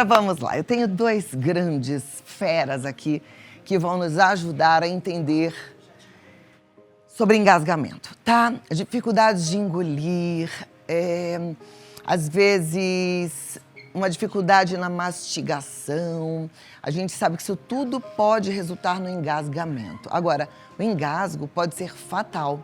Vamos lá, eu tenho dois grandes feras aqui que vão nos ajudar a entender sobre engasgamento, tá? Dificuldades de engolir, às vezes uma dificuldade na mastigação. A gente sabe que isso tudo pode resultar no engasgamento. Agora, o engasgo pode ser fatal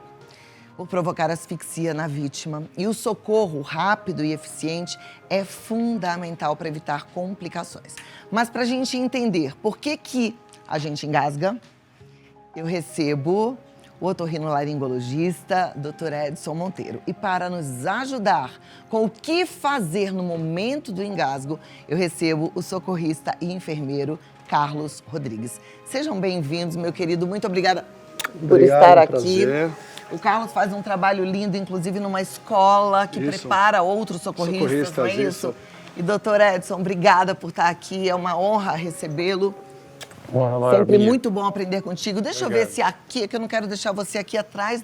por provocar asfixia na vítima. E o socorro rápido e eficiente é fundamental para evitar complicações. Mas para a gente entender por que a gente engasga, eu recebo o otorrinolaringologista, Dr. Edson Monteiro. E para nos ajudar com o que fazer no momento do engasgo, eu recebo o socorrista e enfermeiro Carlos Rodrigues. Sejam bem-vindos, meu querido. Muito obrigada por estar aqui. Prazer. O Carlos faz um trabalho lindo, inclusive numa escola que prepara outros socorristas, não é isso? E, doutor Edson, obrigada por estar aqui. É uma honra recebê-lo. Sempre muito bom aprender contigo. Deixa eu ver se aqui, que eu não quero deixar você aqui atrás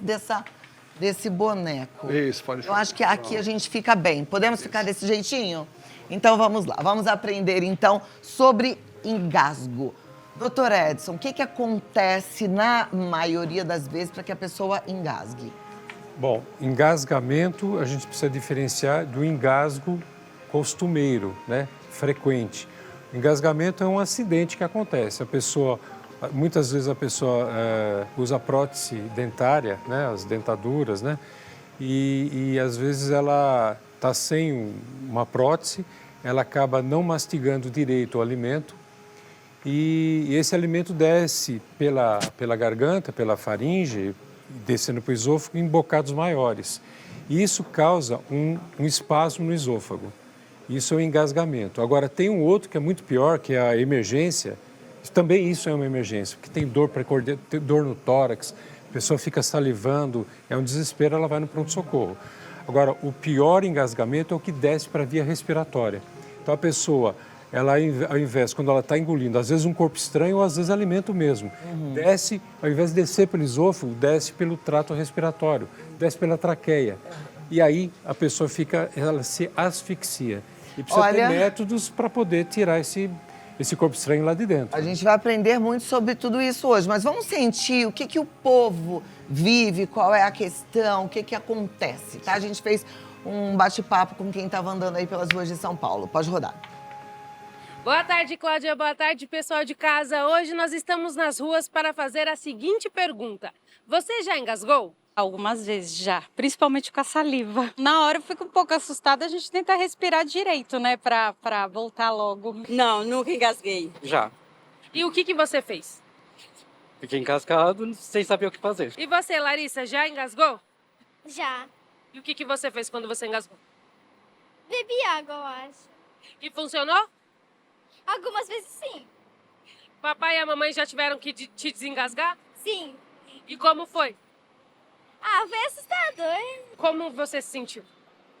desse boneco. Isso, pode ficar. Eu acho que aqui a gente fica bem. Podemos ficar desse jeitinho? Então vamos lá. Vamos aprender então sobre engasgo. Doutor Edson, o que acontece na maioria das vezes para que a pessoa engasgue? Bom, engasgamento a gente precisa diferenciar do engasgo costumeiro, né? Frequente. O engasgamento é um acidente que acontece. Muitas vezes a pessoa usa prótese dentária, né? As dentaduras, né? E às vezes ela está sem uma prótese, ela acaba não mastigando direito o alimento. E esse alimento desce pela garganta, pela faringe, descendo para o esôfago em bocados maiores. E isso causa um espasmo no esôfago. Isso é um engasgamento. Agora, tem um outro que é muito pior, que é a emergência. Também isso é uma emergência, porque tem dor no tórax, a pessoa fica salivando, é um desespero, ela vai no pronto-socorro. Agora, o pior engasgamento é o que desce para a via respiratória. Então, a pessoa, ela, ao invés, quando ela está engolindo, às vezes um corpo estranho ou às vezes alimento mesmo, desce, ao invés de descer pelo esôfago, desce pelo trato respiratório, desce pela traqueia. E aí a pessoa ela se asfixia. E precisa ter métodos para poder tirar esse corpo estranho lá de dentro. A gente vai aprender muito sobre tudo isso hoje, mas vamos sentir o que o povo vive, qual é a questão, o que acontece, tá? A gente fez um bate-papo com quem estava andando aí pelas ruas de São Paulo. Pode rodar. Boa tarde, Cláudia. Boa tarde, pessoal de casa. Hoje nós estamos nas ruas para fazer a seguinte pergunta. Você já engasgou? Algumas vezes já, principalmente com a saliva. Na hora eu fico um pouco assustada, a gente tenta respirar direito, né, pra voltar logo. Não, nunca engasguei. Já. E o que você fez? Fiquei engasgado sem saber o que fazer. E você, Larissa, já engasgou? Já. E o que você fez quando você engasgou? Bebi água, eu acho. E funcionou? Algumas vezes sim. Papai e a mamãe já tiveram que te desengasgar? Sim. E como foi? Ah, foi assustador. Como você se sentiu?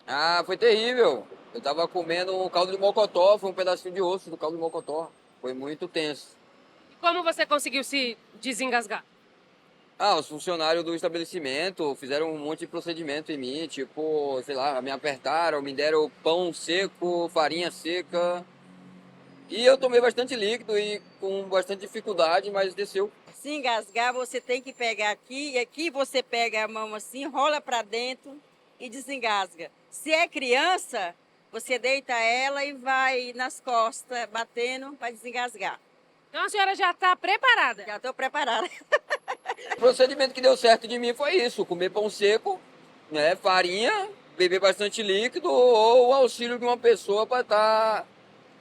Ah, foi terrível. Eu tava comendo um caldo de mocotó, foi um pedacinho de osso do caldo de mocotó. Foi muito tenso. E como você conseguiu se desengasgar? Ah, os funcionários do estabelecimento fizeram um monte de procedimento em mim, tipo, sei lá, me apertaram, me deram pão seco, farinha seca. E eu tomei bastante líquido e com bastante dificuldade, mas desceu. Se engasgar, você tem que pegar aqui, e aqui você pega a mão assim, rola para dentro e desengasga. Se é criança, você deita ela e vai nas costas, batendo para desengasgar. Então a senhora já está preparada? Já estou preparada. O procedimento que deu certo de mim foi isso, comer pão seco, né, farinha, beber bastante líquido ou o auxílio de uma pessoa para estar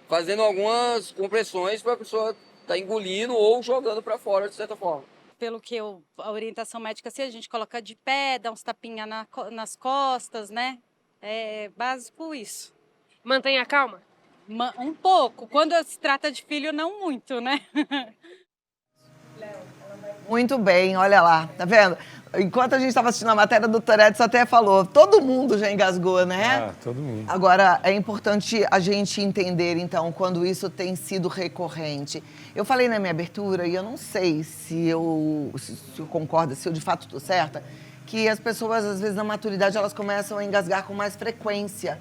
fazendo algumas compressões para a pessoa estar engolindo ou jogando para fora, de certa forma. Pelo que a orientação médica, assim, a gente coloca de pé, dá uns tapinhas nas costas, né? É básico isso. Mantenha calma? Um pouco. Quando se trata de filho, não muito, né? Muito bem, olha lá, tá vendo? Enquanto a gente estava assistindo a matéria, o doutor Edson até falou, todo mundo já engasgou, né? Ah, todo mundo. Agora, é importante a gente entender, então, quando isso tem sido recorrente. Eu falei na minha abertura, e eu não sei se eu concordo, se eu de fato estou certa, que as pessoas, às vezes, na maturidade, elas começam a engasgar com mais frequência.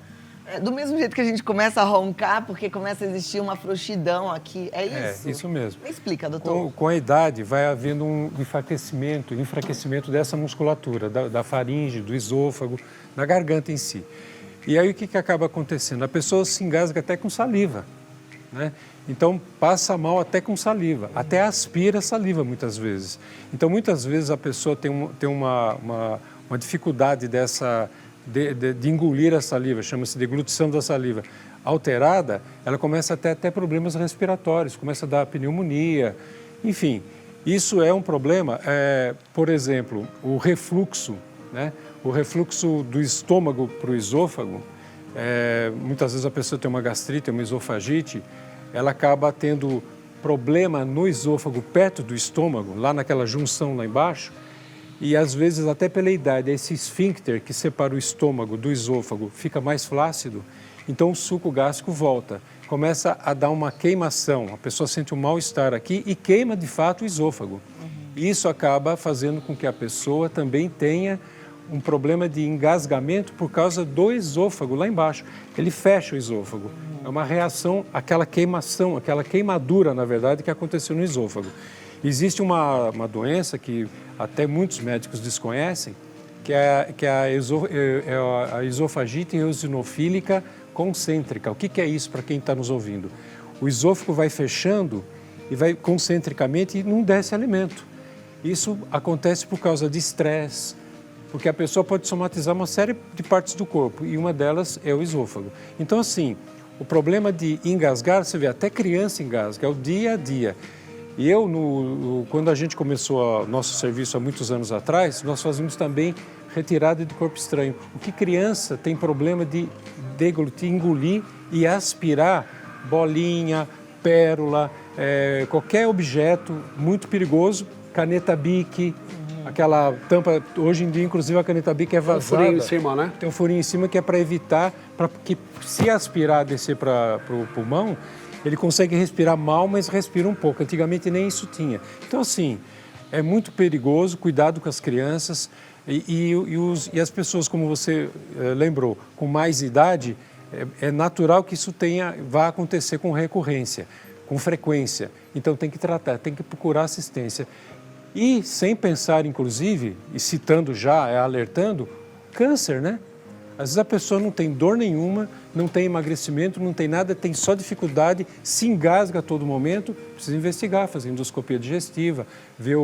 Do mesmo jeito que a gente começa a roncar, porque começa a existir uma frouxidão aqui, é isso? É, isso mesmo. Me explica, doutor. Com a idade, vai havendo um enfraquecimento dessa musculatura, da faringe, do esôfago, da garganta em si. E aí o que acaba acontecendo? A pessoa se engasga até com saliva, né? Então passa mal até com saliva, até aspira saliva muitas vezes. Então muitas vezes a pessoa tem uma dificuldade de engolir a saliva, chama-se deglutição da saliva alterada, ela começa a ter até problemas respiratórios, começa a dar pneumonia, enfim. Isso é um problema, por exemplo, o refluxo, né? O refluxo do estômago para o esôfago, muitas vezes a pessoa tem uma gastrite, uma esofagite, ela acaba tendo problema no esôfago perto do estômago, lá naquela junção lá embaixo, e às vezes até pela idade, esse esfíncter que separa o estômago do esôfago fica mais flácido, então o suco gástrico volta, começa a dar uma queimação, a pessoa sente um mal-estar aqui e queima de fato o esôfago. E isso acaba fazendo com que a pessoa também tenha um problema de engasgamento por causa do esôfago lá embaixo. Ele fecha o esôfago. É uma reação àquela queimação, aquela queimadura, na verdade, que aconteceu no esôfago. Existe uma doença que até muitos médicos desconhecem, que é a esofagite eosinofílica concêntrica. O que é isso para quem está nos ouvindo? O esôfago vai fechando e vai concentricamente e não desce alimento. Isso acontece por causa de estresse, porque a pessoa pode somatizar uma série de partes do corpo e uma delas é o esôfago. Então, assim, o problema de engasgar, você vê, até criança engasga, é o dia a dia. E quando a gente começou o nosso serviço há muitos anos atrás, nós fazíamos também retirada de corpo estranho. O que criança tem problema de deglutir, engolir e aspirar bolinha, pérola, qualquer objeto muito perigoso, caneta Bic, aquela tampa, hoje em dia inclusive a caneta Bic é vazada. Tem um furinho em cima, né? Tem um furinho em cima que é para evitar, para que se aspirar, descer para o pulmão, ele consegue respirar mal, mas respira um pouco. Antigamente nem isso tinha. Então, assim, é muito perigoso, cuidado com as crianças e as pessoas, como você lembrou, com mais idade, é natural que isso vá acontecer com recorrência, com frequência. Então, tem que tratar, tem que procurar assistência. E, sem pensar, inclusive, e citando já, alertando, câncer, né? Às vezes a pessoa não tem dor nenhuma, não tem emagrecimento, não tem nada, tem só dificuldade, se engasga a todo momento, precisa investigar, fazer endoscopia digestiva, ver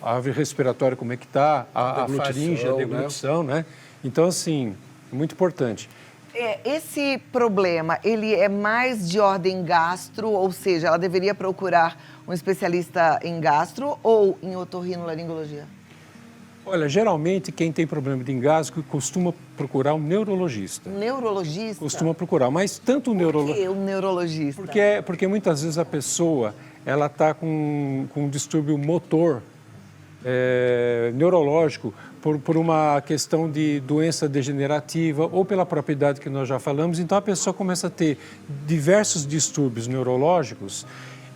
a árvore respiratória como é que está, a faringe, a deglutição, né? Então, assim, é muito importante. Esse problema, ele é mais de ordem gastro, ou seja, ela deveria procurar um especialista em gastro ou em otorrinolaringologia? Olha, geralmente quem tem problema de engasgo costuma procurar um neurologista. Um neurologista? Costuma procurar, mas tanto o neurologista... Por que um neurologista? Porque muitas vezes a pessoa ela está com um distúrbio motor, neurológico, por uma questão de doença degenerativa ou pela própria idade que nós já falamos. Então a pessoa começa a ter diversos distúrbios neurológicos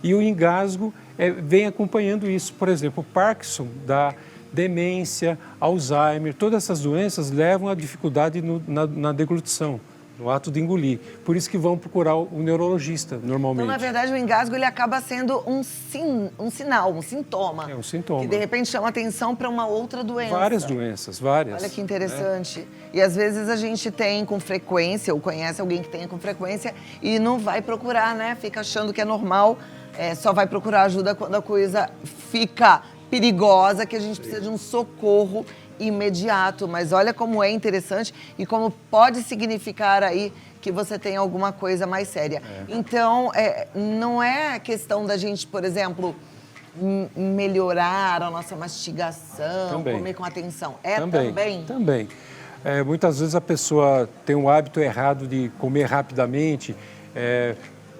e o engasgo vem acompanhando isso. Por exemplo, o Parkinson dá demência, Alzheimer, todas essas doenças levam a dificuldade na deglutição, no ato de engolir. Por isso que vão procurar o neurologista, normalmente. Então, na verdade, o engasgo ele acaba sendo um sinal, um sintoma. É um sintoma. Que, de repente, chama atenção para uma outra doença. Várias doenças, várias. Olha que interessante. E, às vezes, a gente tem com frequência, ou conhece alguém que tenha com frequência, e não vai procurar, né? Fica achando que é normal, só vai procurar ajuda quando a coisa fica perigosa, que a gente precisa de um socorro imediato. Mas olha como é interessante e como pode significar aí que você tem alguma coisa mais séria. Então, não é questão da gente, por exemplo, melhorar a nossa mastigação, também. Comer com atenção. Também. Muitas vezes a pessoa tem um hábito errado de comer rapidamente,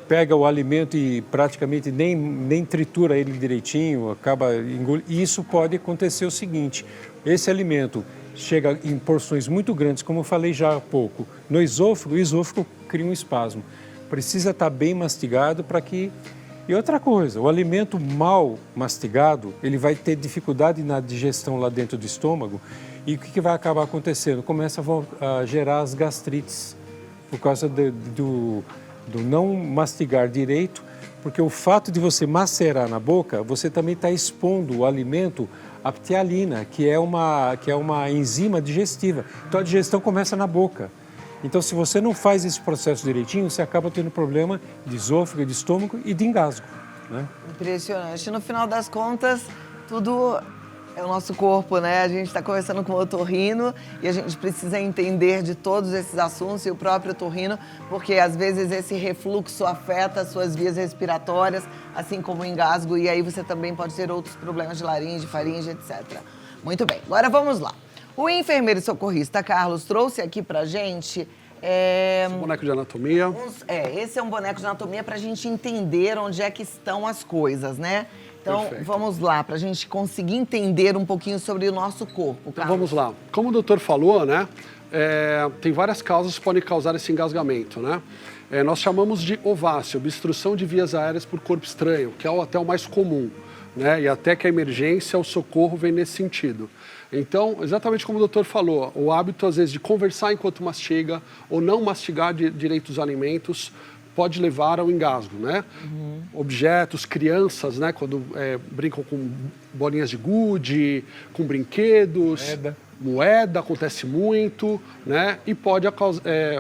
pega o alimento e praticamente nem tritura ele direitinho, acaba engolindo. E isso pode acontecer o seguinte, esse alimento chega em porções muito grandes, como eu falei já há pouco, no esôfago, o esôfago cria um espasmo. Precisa estar bem mastigado para que... E outra coisa, o alimento mal mastigado, ele vai ter dificuldade na digestão lá dentro do estômago e o que vai acabar acontecendo? Começa a gerar as gastrites. por causa do não mastigar direito, porque o fato de você macerar na boca, você também está expondo o alimento à ptialina, que é uma enzima digestiva. Então a digestão começa na boca. Então, se você não faz esse processo direitinho, você acaba tendo problema de esôfago, de estômago e de engasgo, né? Impressionante. No final das contas, tudo é o nosso corpo, né? A gente está conversando com o otorrino e a gente precisa entender de todos esses assuntos e o próprio otorrino, porque às vezes esse refluxo afeta as suas vias respiratórias, assim como o engasgo, e aí você também pode ter outros problemas de laringe, faringe, etc. Muito bem, agora vamos lá. O enfermeiro socorrista Carlos trouxe aqui pra gente... Esse boneco de anatomia. Esse é um boneco de anatomia pra gente entender onde é que estão as coisas, né? Então, Perfeito. Vamos lá, pra gente conseguir entender um pouquinho sobre o nosso corpo, Então, Carlos. vamos lá. Como o doutor falou, né? Tem várias causas que podem causar esse engasgamento, né? Nós chamamos de ováceo, obstrução de vias aéreas por corpo estranho, que é até o mais comum, né? E até que a emergência, o socorro vem nesse sentido. Então, exatamente como o doutor falou, o hábito, às vezes, de conversar enquanto mastiga ou não mastigar direito os alimentos pode levar ao engasgo, né? Objetos, crianças, né? Quando brincam com bolinhas de gude, com brinquedos... Moeda acontece muito, né? E pode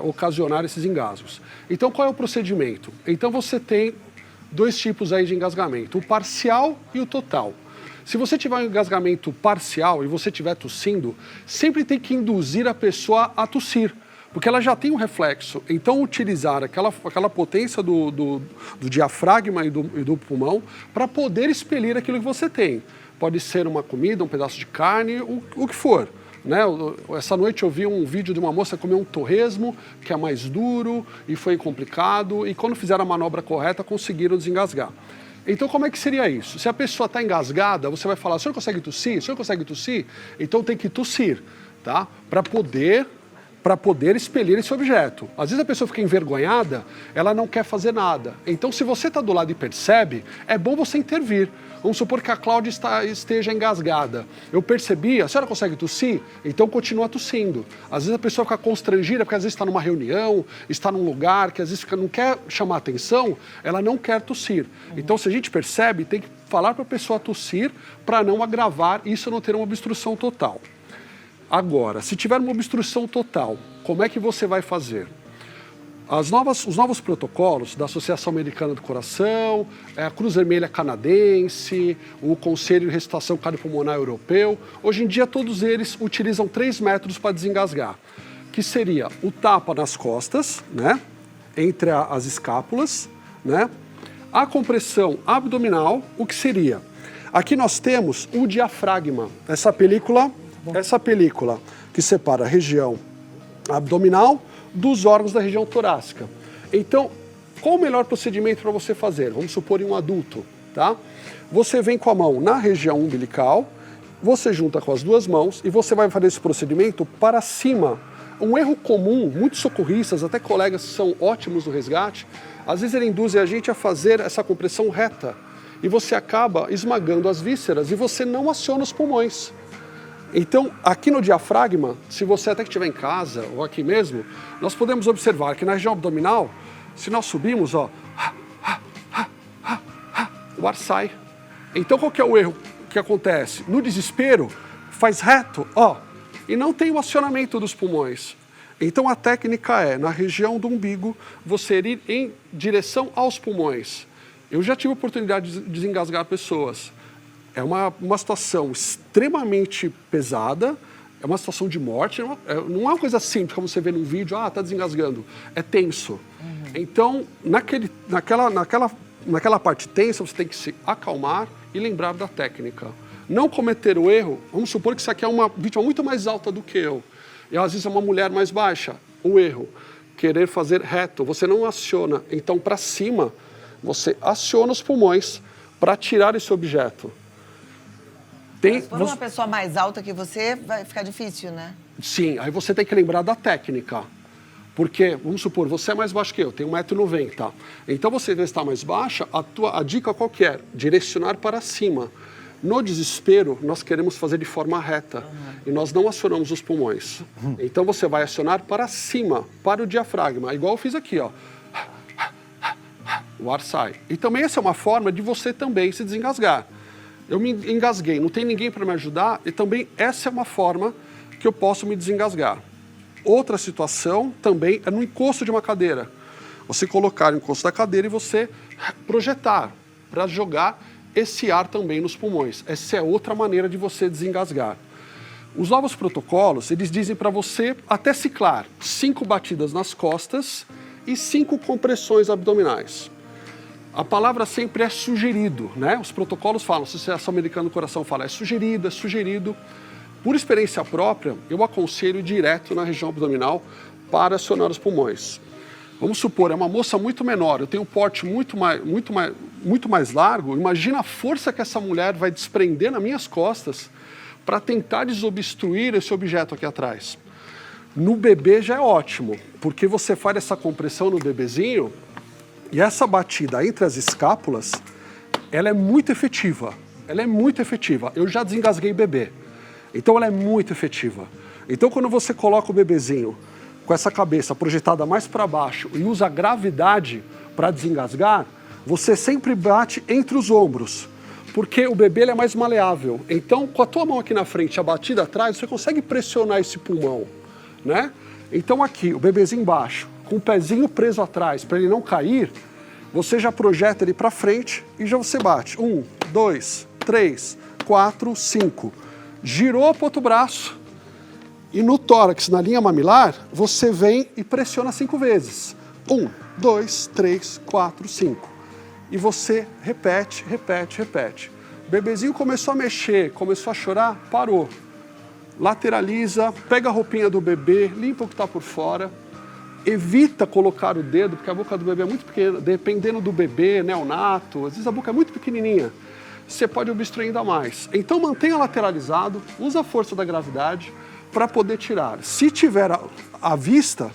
ocasionar esses engasgos. Então, qual é o procedimento? Então, você tem dois tipos aí de engasgamento, o parcial e o total. Se você tiver um engasgamento parcial e você estiver tossindo, sempre tem que induzir a pessoa a tossir, porque ela já tem um reflexo. Então, utilizar aquela potência do diafragma e do pulmão para poder expelir aquilo que você tem. Pode ser uma comida, um pedaço de carne, o que for. Né? Essa noite eu vi um vídeo de uma moça que comeu um torresmo, que é mais duro e foi complicado, e quando fizeram a manobra correta, conseguiram desengasgar. Então, como é que seria isso? Se a pessoa está engasgada, você vai falar, o senhor consegue tossir? O senhor consegue tossir? Então, tem que tossir, tá? Para poder expelir esse objeto. Às vezes a pessoa fica envergonhada, ela não quer fazer nada. Então, se você está do lado e percebe, é bom você intervir. Vamos supor que a Cláudia esteja engasgada. Eu percebi, a senhora consegue tossir? Então continua tossindo. Às vezes a pessoa fica constrangida, porque às vezes está numa reunião, está num lugar que às vezes não quer chamar atenção, ela não quer tossir. Então, se a gente percebe, tem que falar para a pessoa tossir para não agravar e isso não ter uma obstrução total. Agora, se tiver uma obstrução total, como é que você vai fazer? Os novos protocolos da Associação Americana do Coração, a Cruz Vermelha Canadense, o Conselho de Ressuscitação Cardiopulmonar Europeu, hoje em dia todos eles utilizam 3 métodos para desengasgar, que seria o tapa nas costas, né, entre as escápulas, né, a compressão abdominal, o que seria? Aqui nós temos o diafragma, essa película que separa a região abdominal dos órgãos da região torácica. Então, qual o melhor procedimento para você fazer? Vamos supor em um adulto, tá? Você vem com a mão na região umbilical, você junta com as 2 mãos e você vai fazer esse procedimento para cima. Um erro comum, muitos socorristas, até colegas que são ótimos no resgate, às vezes ele induz a gente a fazer essa compressão reta e você acaba esmagando as vísceras e você não aciona os pulmões. Então, aqui no diafragma, se você até que estiver em casa ou aqui mesmo, nós podemos observar que na região abdominal, se nós subimos, ó, o ar sai. Então, qual que é o erro que acontece? No desespero, faz reto, ó, e não tem o acionamento dos pulmões. Então, a técnica é, na região do umbigo, você ir em direção aos pulmões. Eu já tive a oportunidade de desengasgar pessoas. É uma situação extremamente pesada, é uma situação de morte, não é uma coisa simples, como você vê num vídeo, tá desengasgando. É tenso. Então, naquela parte tensa, você tem que se acalmar e lembrar da técnica. Não cometer o erro, vamos supor que isso aqui é uma vítima muito mais alta do que eu, e às vezes é uma mulher mais baixa. O erro, querer fazer reto, você não aciona. Então, para cima, você aciona os pulmões para tirar esse objeto. Se for uma pessoa mais alta que você, vai ficar difícil, né? Sim, aí você tem que lembrar da técnica. Porque, vamos supor, você é mais baixo que eu, tenho 1,90 m. Então, você está mais baixa, a dica qual que é? Direcionar para cima. No desespero, nós queremos fazer de forma reta e nós não acionamos os pulmões. Então você vai acionar para cima, para o diafragma, igual eu fiz aqui, ó. O ar sai. E também essa é uma forma de você também se desengasgar. Eu me engasguei, não tem ninguém para me ajudar e também essa é uma forma que eu posso me desengasgar. Outra situação também é no encosto de uma cadeira. Você colocar o encosto da cadeira e você projetar para jogar esse ar também nos pulmões. Essa é outra maneira de você desengasgar. Os novos protocolos, eles dizem para você até ciclar 5 batidas nas costas e 5 compressões abdominais. A palavra sempre é sugerido, né? Os protocolos falam, a Associação Americana do Coração fala, é sugerido, é sugerido. Por experiência própria, eu aconselho direto na região abdominal para acionar os pulmões. Vamos supor, é uma moça muito menor, eu tenho um porte muito mais largo, imagina a força que essa mulher vai desprender nas minhas costas para tentar desobstruir esse objeto aqui atrás. No bebê já é ótimo, porque você faz essa compressão no bebezinho e essa batida entre as escápulas, ela é muito efetiva. Ela é muito efetiva. Eu já desengasguei bebê, então ela é muito efetiva. Então quando você coloca o bebezinho com essa cabeça projetada mais para baixo e usa a gravidade para desengasgar, você sempre bate entre os ombros, porque o bebê ele é mais maleável. Então, com a tua mão aqui na frente, a batida atrás, você consegue pressionar esse pulmão, né? Então aqui, o bebezinho embaixo, com o pezinho preso atrás, para ele não cair, você já projeta ele para frente e já você bate. 1, 2, 3, 4, 5. Girou para o outro braço. E no tórax, na linha mamilar, você vem e pressiona 5 vezes. 1, 2, 3, 4, 5. E você repete, repete, repete. O bebezinho começou a mexer, começou a chorar, parou. Lateraliza, pega a roupinha do bebê, limpa o que está por fora. Evita colocar o dedo, porque a boca do bebê é muito pequena. Dependendo do bebê, neonato, às vezes a boca é muito pequenininha. Você pode obstruir ainda mais. Então mantenha lateralizado, usa a força da gravidade para poder tirar. Se tiver à vista,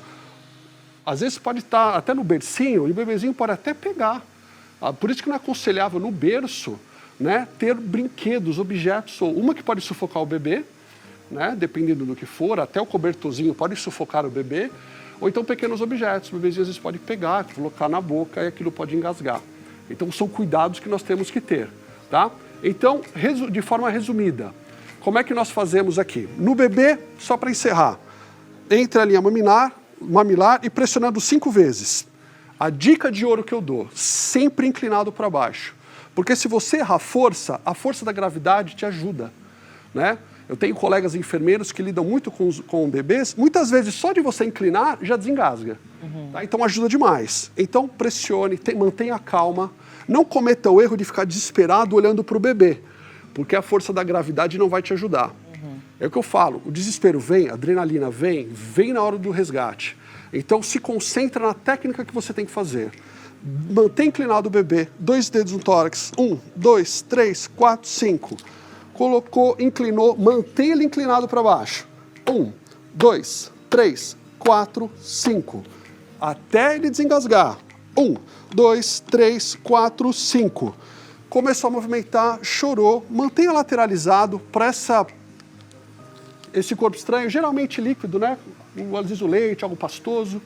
às vezes pode estar até no bercinho e o bebezinho pode até pegar. Por isso que não é aconselhável no berço, né, ter brinquedos, objetos, ou uma que pode sufocar o bebê, né, dependendo do que for, até o cobertorzinho pode sufocar o bebê, ou então pequenos objetos, o bebezinho às vezes pode pegar, colocar na boca e aquilo pode engasgar. Então são cuidados que nós temos que ter, tá? Então, de forma resumida, como é que nós fazemos aqui? No bebê, só para encerrar, entre a linha mamilar e pressionando 5 vezes. A dica de ouro que eu dou, sempre inclinado para baixo. Porque se você errar a força da gravidade te ajuda, né? Eu tenho colegas enfermeiros que lidam muito com bebês, muitas vezes só de você inclinar já desengasga. Tá? Então ajuda demais. Então pressione, mantenha calma, não cometa o erro de ficar desesperado olhando para o bebê, porque a força da gravidade não vai te ajudar. É o que eu falo, o desespero vem, a adrenalina vem na hora do resgate. Então se concentra na técnica que você tem que fazer. Mantém inclinado o bebê, 2 dedos no tórax, 1, 2, 3, 4, 5. Colocou, inclinou, mantém ele inclinado para baixo. 1, 2, 3, 4, 5. Até ele desengasgar. 1, 2, 3, 4, 5. Começou a movimentar, chorou, mantenha lateralizado para esse corpo estranho, geralmente líquido, né? Às vezes o leite, algo pastoso.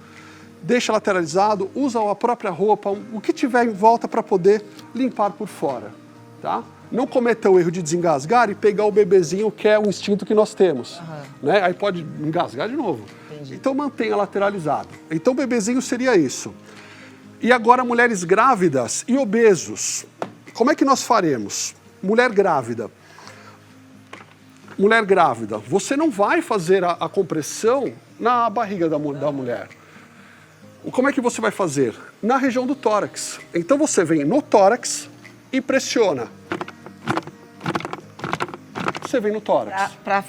Deixa lateralizado, usa a própria roupa, o que tiver em volta para poder limpar por fora, tá? Não cometa o erro de desengasgar e pegar o bebezinho, que é um instinto que nós temos, né? Aí pode engasgar de novo. Entendi. Então mantenha lateralizado. Então o bebezinho seria isso. E agora mulheres grávidas e obesos. Como é que nós faremos? Mulher grávida. Mulher grávida, você não vai fazer a compressão na barriga da mulher. Como é que você vai fazer? Na região do tórax. Então você vem no tórax e pressiona. Você vem no tórax. Para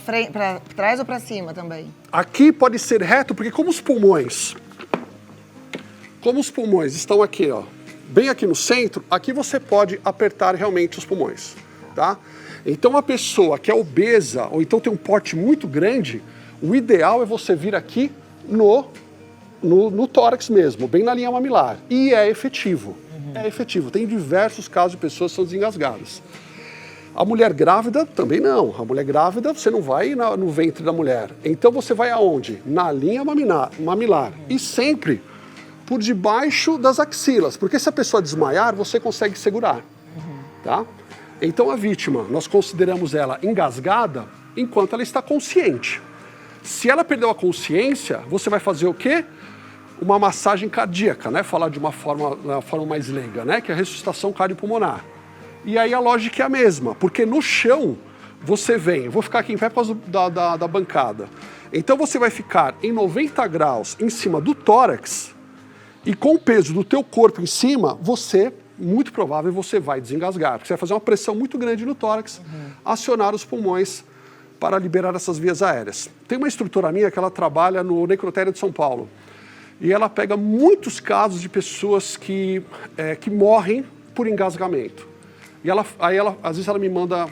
trás ou para cima também? Aqui pode ser reto, porque como os pulmões estão aqui, ó, bem aqui no centro, aqui você pode apertar realmente os pulmões, tá? Então a pessoa que é obesa, ou então tem um porte muito grande, o ideal é você vir aqui no tórax mesmo, bem na linha mamilar. E é efetivo. É efetivo. Tem diversos casos de pessoas que são desengasgadas. A mulher grávida também não. A mulher grávida, você não vai no ventre da mulher. Então você vai aonde? Na linha mamilar. E sempre por debaixo das axilas. Porque se a pessoa desmaiar, você consegue segurar. Tá? Então a vítima, nós consideramos ela engasgada enquanto ela está consciente. Se ela perdeu a consciência, você vai fazer o quê? Uma massagem cardíaca, né? Falar de uma forma mais leiga, né? Que é a ressuscitação cardiopulmonar. E aí a lógica é a mesma, porque no chão você vem, eu vou ficar aqui em pé por causa da bancada. Então você vai ficar em 90 graus em cima do tórax e com o peso do teu corpo em cima, muito provável, você vai desengasgar. Porque você vai fazer uma pressão muito grande no tórax, acionar os pulmões para liberar essas vias aéreas. Tem uma instrutora minha que ela trabalha no necrotério de São Paulo. E ela pega muitos casos de pessoas que morrem por engasgamento. E às vezes ela me manda,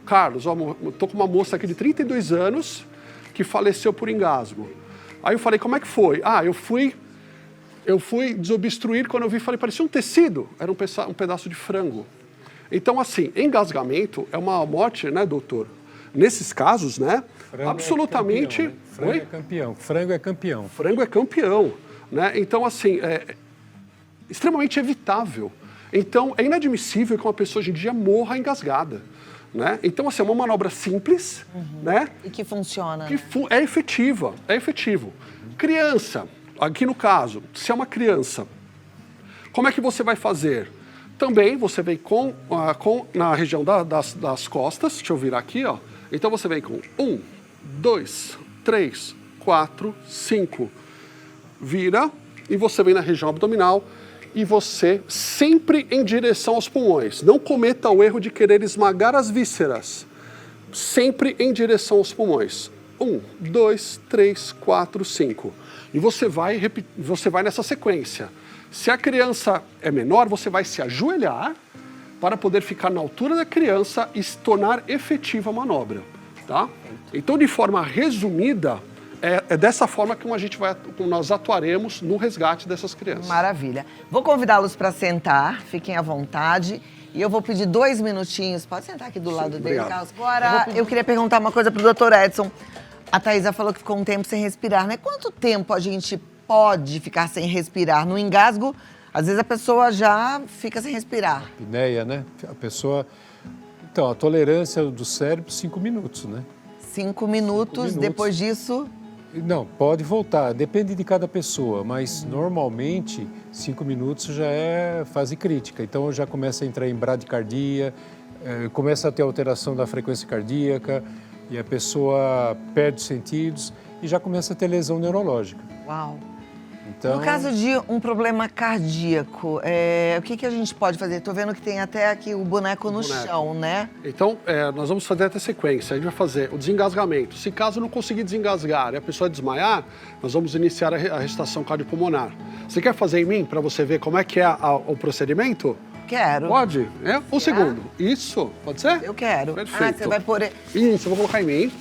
Carlos, eu tô com uma moça aqui de 32 anos que faleceu por engasgo. Aí eu falei, como é que foi? Eu fui desobstruir, quando eu vi, falei, parecia um tecido, era um pedaço de frango. Então, assim, engasgamento é uma morte, né, doutor? Nesses casos, né, Frango absolutamente... É campeão, né? Frango é campeão. Frango é campeão. Frango é campeão, né? Então, assim, é extremamente evitável. Então, é inadmissível que uma pessoa hoje em dia morra engasgada, né? Então, assim, é uma manobra simples, né? E que funciona. Que é efetiva, é efetivo. Criança, aqui no caso, se é uma criança, como é que você vai fazer? Também você vem na região das costas, deixa eu virar aqui, ó. Então, você vem com 1, 2, 3, 4, 5. Vira e você vem na região abdominal. E você sempre em direção aos pulmões. Não cometa o erro de querer esmagar as vísceras. Sempre em direção aos pulmões. 1, 2, 3, 4, 5. E você vai nessa sequência. Se a criança é menor, você vai se ajoelhar para poder ficar na altura da criança e se tornar efetiva a manobra. Tá? Então, de forma resumida, é dessa forma que nós atuaremos no resgate dessas crianças. Maravilha. Vou convidá-los para sentar, fiquem à vontade. E eu vou pedir 2 minutinhos. Pode sentar aqui do lado dele, Carlos. Agora, eu queria perguntar uma coisa para o doutor Edson. A Thaisa falou que ficou um tempo sem respirar, né? Quanto tempo a gente pode ficar sem respirar? No engasgo, às vezes a pessoa já fica sem respirar. Apneia, né? A pessoa... Então, a tolerância do cérebro, 5 minutos, né? 5 minutos, depois disso... Não, pode voltar, depende de cada pessoa, mas normalmente 5 minutos já é fase crítica. Então já começa a entrar em bradicardia, começa a ter alteração da frequência cardíaca e a pessoa perde os sentidos e já começa a ter lesão neurológica. Uau! Então... No caso de um problema cardíaco, o que a gente pode fazer? Estou vendo que tem até aqui o boneco no chão, né? Então, nós vamos fazer até sequência. A gente vai fazer o desengasgamento. Se caso não conseguir desengasgar e a pessoa desmaiar, nós vamos iniciar a ressuscitação cardiopulmonar. Você quer fazer em mim, para você ver como é que é o procedimento? Quero. Pode? Um segundo. Isso, pode ser? Eu quero. Perfeito. Você vai pôr... Isso, eu vou colocar em mim,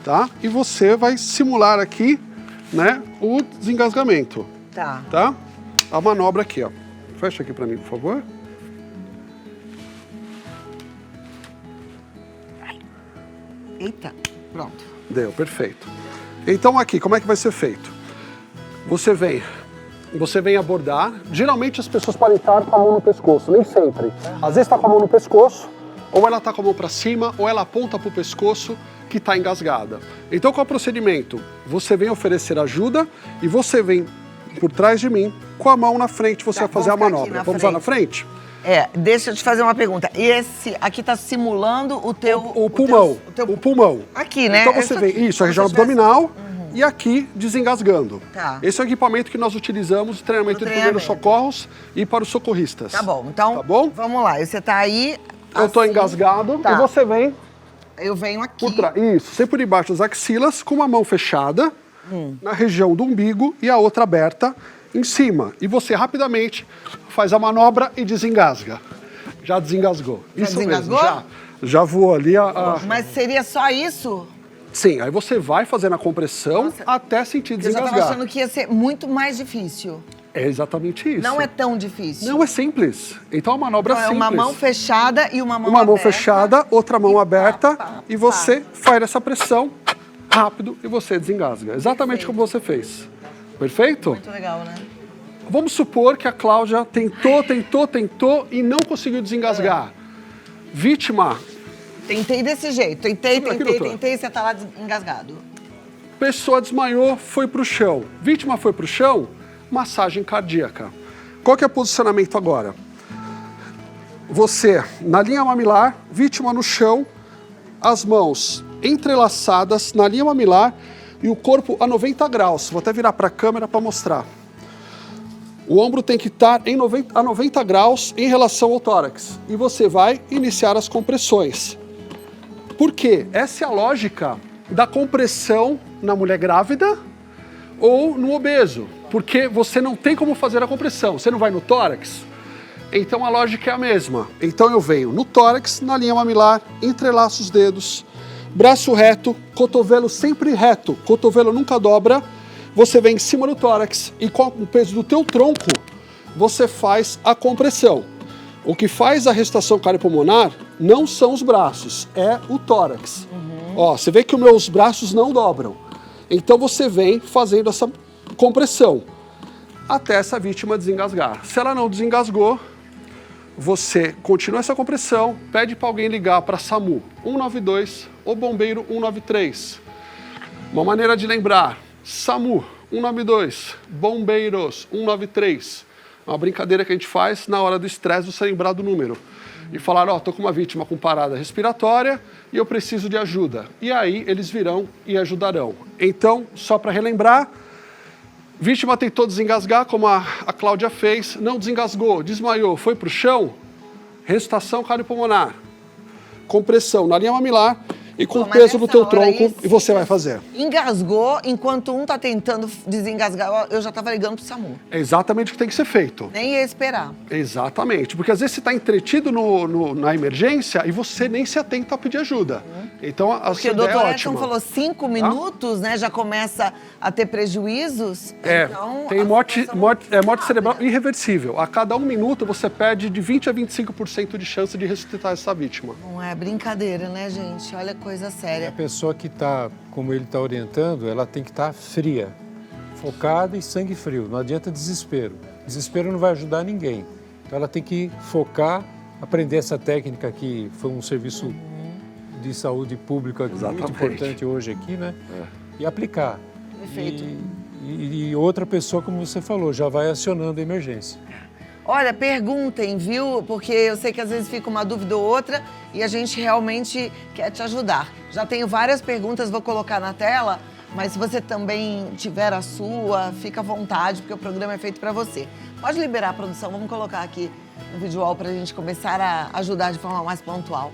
tá? E você vai simular aqui, né, o desengasgamento. Tá? A manobra aqui, ó. Fecha aqui pra mim, por favor. Eita, pronto. Deu, perfeito. Então aqui, como é que vai ser feito? Você vem abordar. Geralmente as pessoas podem estar com a mão no pescoço, nem sempre. Às vezes está com a mão no pescoço, ou ela está com a mão para cima, ou ela aponta para o pescoço que está engasgada. Então qual é o procedimento? Você vem oferecer ajuda e você vem por trás de mim, com a mão na frente, você vai fazer a manobra. Vamos lá na frente? Deixa eu te fazer uma pergunta. Esse aqui está simulando o teu... O pulmão. O pulmão. Aqui, né? Então você vem, isso, a região abdominal e aqui desengasgando. Tá. Esse é o equipamento que nós utilizamos no treinamento de primeiros socorros e para os socorristas. Tá bom, então vamos lá. Você está aí... Eu estou engasgado e você vem... Eu venho aqui. Isso, sempre por debaixo das axilas, com uma mão fechada, na região do umbigo e a outra aberta em cima. E você rapidamente faz a manobra e desengasga. Já desengasgou. Isso desengasgou? Mesmo, já voou ali Mas seria só isso? Sim, aí você vai fazendo a compressão até sentir desengasgar. Eu já estava achando que ia ser muito mais difícil. É exatamente isso. Não é tão difícil. Não, é simples. Então a manobra Então, é simples. uma mão fechada e uma mão Uma mão aberta. fechada, outra mão aberta, pá, e você faz essa pressão rápido e você desengasga. Exatamente como você fez. Perfeito? Muito legal, né? Vamos supor que a Cláudia tentou e não conseguiu desengasgar. Vítima, Tentei desse jeito. Tentei, Segura aqui, doutor. você tá lá engasgado. pessoa desmaiou, foi para o chão. Vítima foi para o chão, massagem cardíaca. Qual que é o posicionamento agora? Você na linha mamilar, vítima no chão, as mãos entrelaçadas na linha mamilar e o corpo a 90 graus. Vou até virar para a câmera para mostrar. O ombro tem que estar a 90 graus em relação ao tórax. E você vai iniciar as compressões. Por quê? Essa é a lógica da compressão na mulher grávida ou no obeso. Porque você não tem como fazer a compressão. Você não vai no tórax? Então a lógica é a mesma. Então eu venho no tórax, na linha mamilar, entrelaço os dedos, braço reto, cotovelo sempre reto, cotovelo nunca dobra. Você vem em cima do tórax e com o peso do teu tronco, você faz a compressão. O que faz a ressuscitação cardiopulmonar não são os braços, é o tórax. Ó, você vê que os meus braços não dobram. Então você vem fazendo essa compressão até essa vítima desengasgar. Se ela não desengasgou, você continua essa compressão, pede para alguém ligar para SAMU 192 ou bombeiro 193. Uma maneira de lembrar, SAMU 192, bombeiros 193. É uma brincadeira que a gente faz na hora do estresse, você lembrar do número. E falar, ó, tô com uma vítima com parada respiratória e eu preciso de ajuda. E aí eles virão e ajudarão. Então, só para relembrar, vítima tentou desengasgar, como a Cláudia fez, não desengasgou, desmaiou, foi para o chão, ressuscitação cardiopulmonar, compressão na linha mamilar e com o peso do teu tronco, e você vai fazer. Engasgou, enquanto um tá tentando desengasgar, eu já tava ligando pro SAMU. É exatamente o que tem que ser feito. Nem ia esperar. Exatamente, porque às vezes você está entretido na emergência e você nem se atenta a pedir ajuda. Então a Porque sua o ideia doutor é Edson ótima. falou 5 minutos, né? Já começa a ter prejuízos. É, então, tem a morte situação muito cerebral rápida. irreversível. A cada 1 minuto você perde de 20 a 25% de chance de ressuscitar essa vítima. Não é brincadeira, né, gente? Olha, coisa A séria. pessoa que está, como ele está orientando, ela tem que estar fria, focada e sangue frio. Não adianta desespero. Desespero não vai ajudar ninguém. Então ela tem que focar, aprender essa técnica que foi um serviço de saúde pública muito Exatamente. importante hoje aqui, né? E aplicar. Perfeito. E outra pessoa, como você falou, já vai acionando a emergência. Olha, perguntem, viu? Porque eu sei que às vezes fica uma dúvida ou outra e a gente realmente quer te ajudar. Já tenho várias perguntas, vou colocar na tela, mas se você também tiver a sua, fica à vontade, porque o programa é feito para você. Pode liberar a produção, vamos colocar aqui no visual para a gente começar a ajudar de forma mais pontual.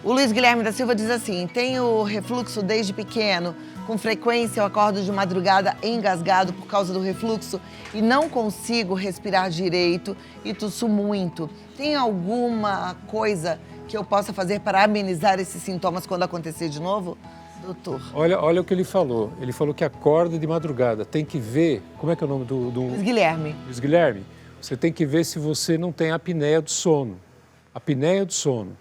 O Luiz Guilherme da Silva diz assim: tenho refluxo desde pequeno, com frequência eu acordo de madrugada engasgado por causa do refluxo e não consigo respirar direito e tosso muito. Tem alguma coisa que eu possa fazer para amenizar esses sintomas quando acontecer de novo? Doutor. Olha o que ele falou. Ele falou que acorda de madrugada. Tem que ver, como é que é o nome do Luiz Guilherme. Luiz Guilherme? Você tem que ver se você não tem apneia do sono. Apneia do sono.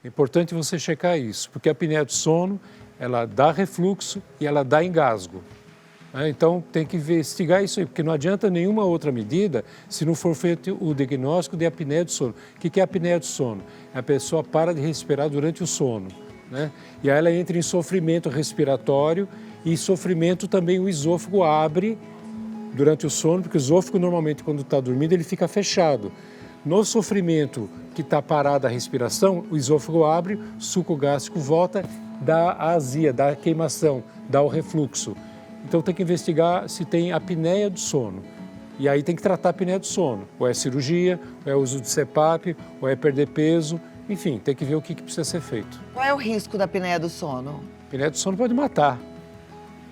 É importante você checar isso, porque a apneia do sono, ela dá refluxo e ela dá engasgo. Então tem que investigar isso aí, porque não adianta nenhuma outra medida se não for feito o diagnóstico de apneia do sono. O que é a apneia do sono? A pessoa para de respirar durante o sono, né? E aí ela entra em sofrimento respiratório e sofrimento também o esôfago abre durante o sono, porque o esôfago normalmente quando está dormindo ele fica fechado. No sofrimento que está parada a respiração, o esôfago abre, o suco gástrico volta, dá a azia, dá a queimação, dá o refluxo. Então tem que investigar se tem apneia do sono. E aí tem que tratar a apneia do sono. Ou é cirurgia, ou é uso de CPAP, ou é perder peso. Enfim, tem que ver o que precisa ser feito. Qual é o risco da apneia do sono? A apneia do sono pode matar.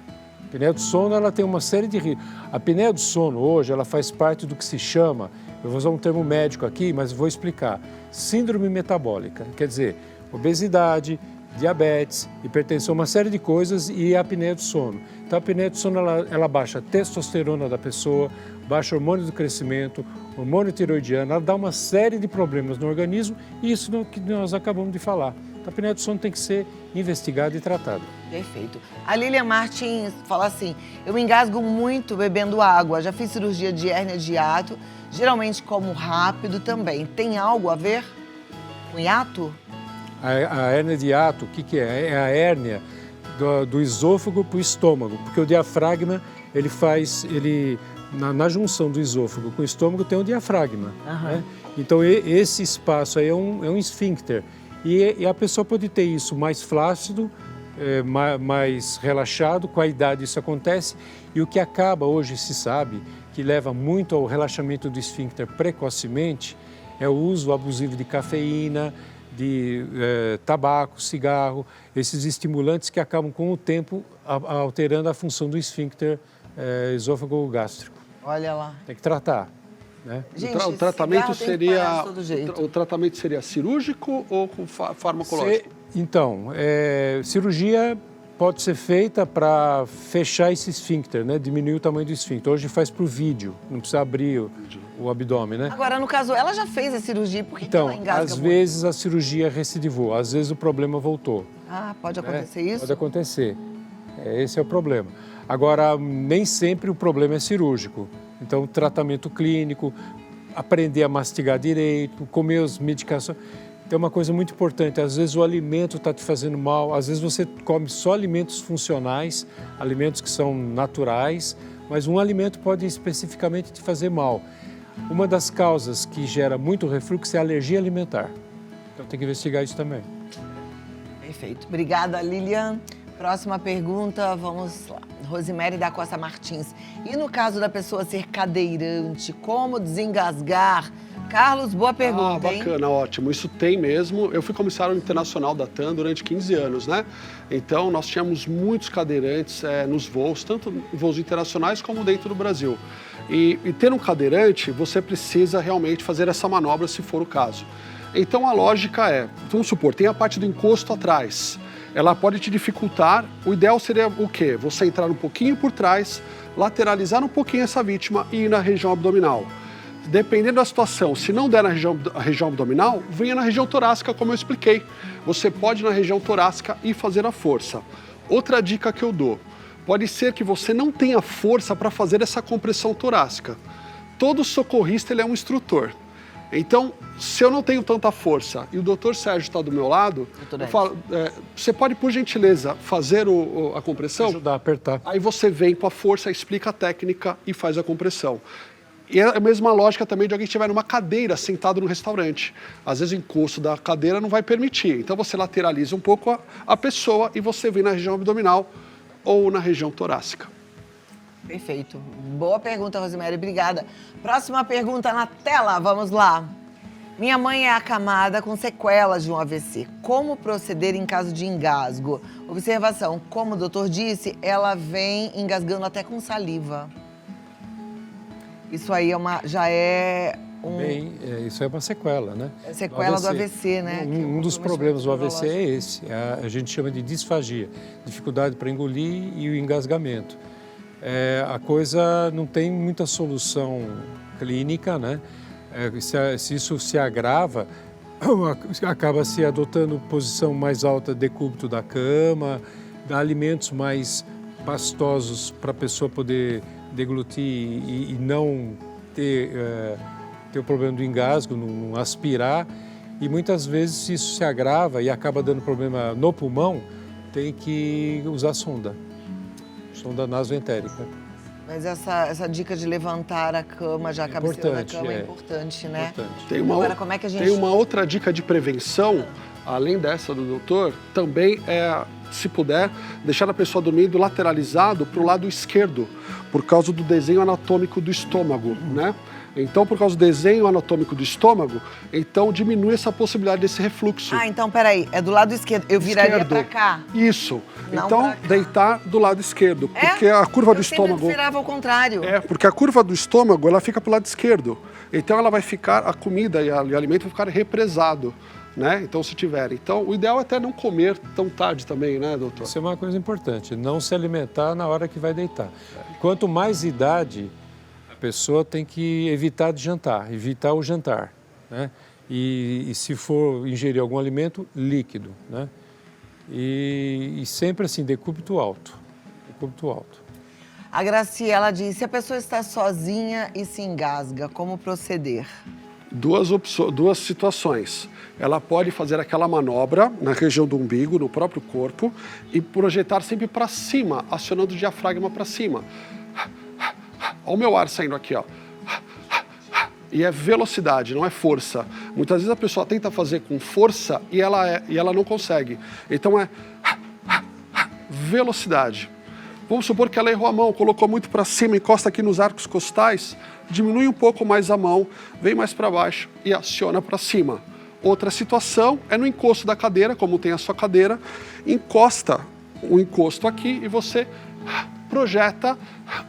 A apneia do sono ela tem uma série de riscos. A apneia do sono hoje ela faz parte do que se chama, eu vou usar um termo médico aqui, mas vou explicar, síndrome metabólica. Quer dizer, obesidade, diabetes, hipertensão, uma série de coisas e a apneia do sono. Então a apneia do sono ela baixa a testosterona da pessoa, baixa o hormônio do crescimento, hormônio tiroidiano, ela dá uma série de problemas no organismo e isso é o que nós acabamos de falar. A apneia do sono tem que ser investigada e tratada. Perfeito. A Lilian Martins fala assim, eu me engasgo muito bebendo água, já fiz cirurgia de hérnia de hiato, geralmente como rápido também. Tem algo a ver com hiato? A hérnia de hiato, o que é? É a hérnia do esôfago para o estômago, porque o diafragma, na junção do esôfago com o estômago tem um diafragma. Né? Então esse espaço aí é um esfíncter. E a pessoa pode ter isso mais flácido, mais relaxado, com a idade isso acontece. E o que acaba, hoje se sabe, que leva muito ao relaxamento do esfíncter precocemente, é o uso abusivo de cafeína, de tabaco, cigarro, esses estimulantes que acabam com o tempo alterando a função do esfíncter esôfago-gástrico. Olha lá. Tem que tratar. Né? Gente, O tratamento seria o tratamento seria cirúrgico ou farmacológico? Então, cirurgia pode ser feita para fechar esse esfíncter, né? Diminuir o tamanho do esfíncter. Hoje faz por vídeo, não precisa abrir o abdômen, né? Agora, no caso, ela já fez a cirurgia, por que então, ela engasga às muito? vezes a cirurgia recidivou, às vezes o problema voltou. Ah, pode acontecer isso? Pode acontecer. Esse é o problema. Agora, nem sempre o problema é cirúrgico. Então, tratamento clínico, aprender a mastigar direito, comer as medicações. Tem uma coisa muito importante, às vezes o alimento está te fazendo mal, às vezes você come só alimentos funcionais, alimentos que são naturais, mas um alimento pode especificamente te fazer mal. Uma das causas que gera muito refluxo é a alergia alimentar. Então tem que investigar isso também. Perfeito. Obrigada, Lilian. Próxima pergunta, vamos lá. Rosemary da Costa Martins. E no caso da pessoa ser cadeirante, como desengasgar? Carlos, boa pergunta, hein? Bacana, ótimo. Isso tem mesmo. Eu fui comissário internacional da TAM durante 15 anos, né? Então, nós tínhamos muitos cadeirantes nos voos, tanto em voos internacionais como dentro do Brasil. E ter um cadeirante, você precisa realmente fazer essa manobra, se for o caso. Então, a lógica vamos supor, tem a parte do encosto atrás. Ela pode te dificultar. O ideal seria o quê? Você entrar um pouquinho por trás, lateralizar um pouquinho essa vítima e ir na região abdominal. Dependendo da situação, se não der na região abdominal, venha na região torácica, como eu expliquei. Você pode ir na região torácica e fazer a força. Outra dica que eu dou, pode ser que você não tenha força para fazer essa compressão torácica. Todo socorrista ele é um instrutor. Então, se eu não tenho tanta força e o doutor Sérgio está do meu lado, eu falo, você pode, por gentileza, fazer a compressão? Ajudar a apertar. Aí você vem com a força, explica a técnica e faz a compressão. E é a mesma lógica também de alguém que estiver numa cadeira sentado no restaurante. Às vezes o encosto da cadeira não vai permitir. Então você lateraliza um pouco a pessoa e você vem na região abdominal ou na região torácica. Perfeito. Boa pergunta, Rosemary. Obrigada. Próxima pergunta na tela. Vamos lá. Minha mãe é acamada com sequelas de um AVC. Como proceder em caso de engasgo? Observação. Como o doutor disse, ela vem engasgando até com saliva. Isso aí já é Bem, isso é uma sequela, né? É sequela do AVC, né? Um dos problemas do AVC é esse. A gente chama de disfagia. Dificuldade para engolir e o engasgamento. A coisa não tem muita solução clínica, né? Se isso se agrava, acaba se adotando posição mais alta decúbito da cama, dá alimentos mais pastosos para a pessoa poder deglutir e não ter o problema do engasgo, não aspirar. E muitas vezes isso se agrava e acaba dando problema no pulmão, tem que usar sonda nasoentérica. Mas essa dica de levantar a cama, já a cabeceira da cama é importante, né? Tem Agora, como é que a gente... Tem uma outra dica de prevenção, além dessa do doutor, também se puder, deixar a pessoa dormindo lateralizado para o lado esquerdo, por causa do desenho anatômico do estômago, né? Então, por causa do desenho anatômico do estômago, então diminui essa possibilidade desse refluxo. Ah, então peraí, é do lado esquerdo. Eu viraria para cá. Isso. Não então, deitar do lado esquerdo, porque a curva do estômago... Eu sempre virava ao contrário. Porque a curva do estômago, ela fica para o lado esquerdo. Então ela vai ficar, a comida e o alimento vai ficar represado, né? Então se tiver. Então o ideal é até não comer tão tarde também, né, doutor? Isso é uma coisa importante, não se alimentar na hora que vai deitar. Quanto mais idade, a pessoa tem que evitar de jantar, evitar o jantar, né? E se for ingerir algum alimento, líquido, né? E sempre assim, decúbito alto, decúbito alto. A Graciela diz, se a pessoa está sozinha e se engasga, como proceder? Duas situações. Ela pode fazer aquela manobra na região do umbigo, no próprio corpo, e projetar sempre para cima, acionando o diafragma para cima. Olha o meu ar saindo aqui, ó. E é velocidade, não é força. Muitas vezes a pessoa tenta fazer com força e ela não consegue. Então é velocidade. Vamos supor que ela errou a mão, colocou muito para cima, encosta aqui nos arcos costais, diminui um pouco mais a mão, vem mais para baixo e aciona para cima. Outra situação é no encosto da cadeira, como tem a sua cadeira, encosta o encosto aqui e você projeta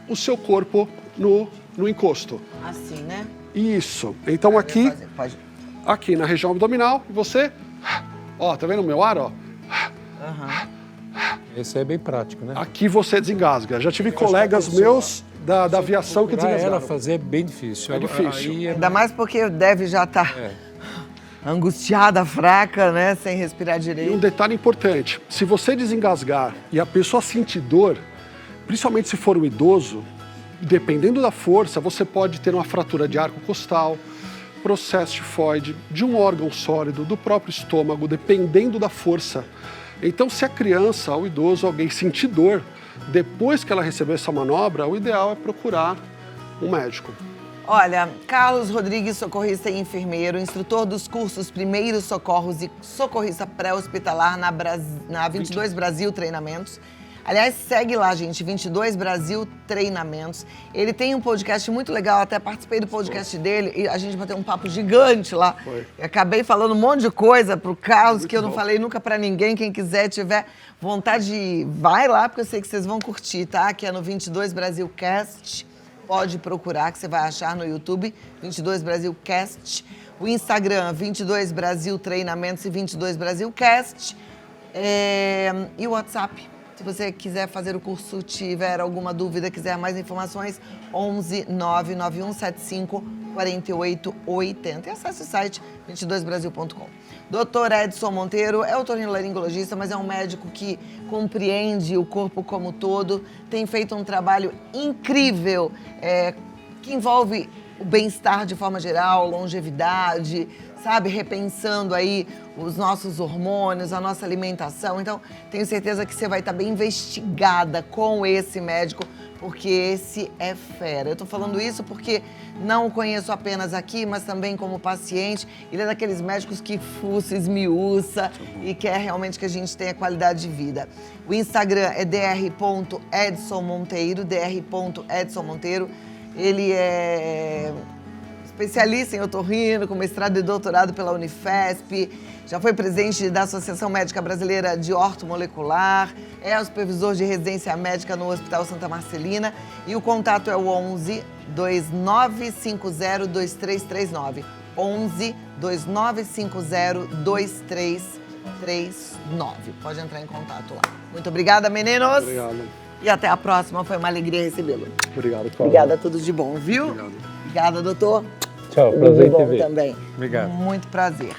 o seu corpo no encosto. Assim, né? Isso. Então aqui, aqui na região abdominal, você, ó, tá vendo o meu ar, ó? Esse é bem prático, né? Aqui você desengasga. Já tive colegas meus da aviação que desengasgaram. Ela fazer é bem difícil. É difícil. Ainda mais porque deve já estar angustiada, fraca, né? Sem respirar E direito. um detalhe importante, se você desengasgar e a pessoa sentir dor, principalmente se for um idoso, dependendo da força, você pode ter uma fratura de arco costal, processo tifoide, de um órgão sólido, do próprio estômago, dependendo da força. Então, se a criança, o idoso, alguém sentir dor, depois que ela receber essa manobra, o ideal é procurar um médico. Olha, Carlos Rodrigues, socorrista e enfermeiro, instrutor dos cursos Primeiros Socorros e socorrista pré-hospitalar na 22 Brasil Treinamentos. Aliás, segue lá, gente, 22 Brasil Treinamentos. Ele tem um podcast muito legal, até participei do podcast dele e a gente bateu um papo gigante lá. E acabei falando um monte de coisa pro Carlos, que eu não falei nunca pra ninguém. Quem quiser, tiver vontade, vai lá, porque eu sei que vocês vão curtir, tá? Que é no 22 Brasil Cast. Pode procurar, que você vai achar no YouTube, 22 Brasil Cast. O Instagram, 22 Brasil Treinamentos e 22 Brasil Cast. E o WhatsApp. Se você quiser fazer o curso, tiver alguma dúvida, quiser mais informações, 11 99175 4880. E acesse o site 22brasil.com. Dr. Edson Monteiro é otorrinolaringologista, mas é um médico que compreende o corpo como todo, tem feito um trabalho incrível, que envolve o bem-estar de forma geral, longevidade, sabe, repensando aí os nossos hormônios, a nossa alimentação. Então, tenho certeza que você vai estar bem investigada com esse médico, porque esse é fera. Eu tô falando isso porque não o conheço apenas aqui, mas também como paciente. Ele é daqueles médicos que fuça, esmiuça e quer realmente que a gente tenha qualidade de vida. O Instagram é dr.edsonmonteiro, dr.edsonmonteiro. Ele é especialista em otorrino, com mestrado e doutorado pela Unifesp, já foi presidente da Associação Médica Brasileira de Ortomolecular, é o supervisor de residência médica no Hospital Santa Marcelina e o contato é o 11 2950 2339. 11 2950 2339. Pode entrar em contato lá. Muito obrigada, meninos. Obrigado. E até a próxima, foi uma alegria recebê-lo. Obrigado, Cláudio. Obrigada, tudo de bom, viu? Obrigado. Obrigada, doutor. Tchau, Tudo prazer de em te bom ver. também. Obrigado. Muito prazer.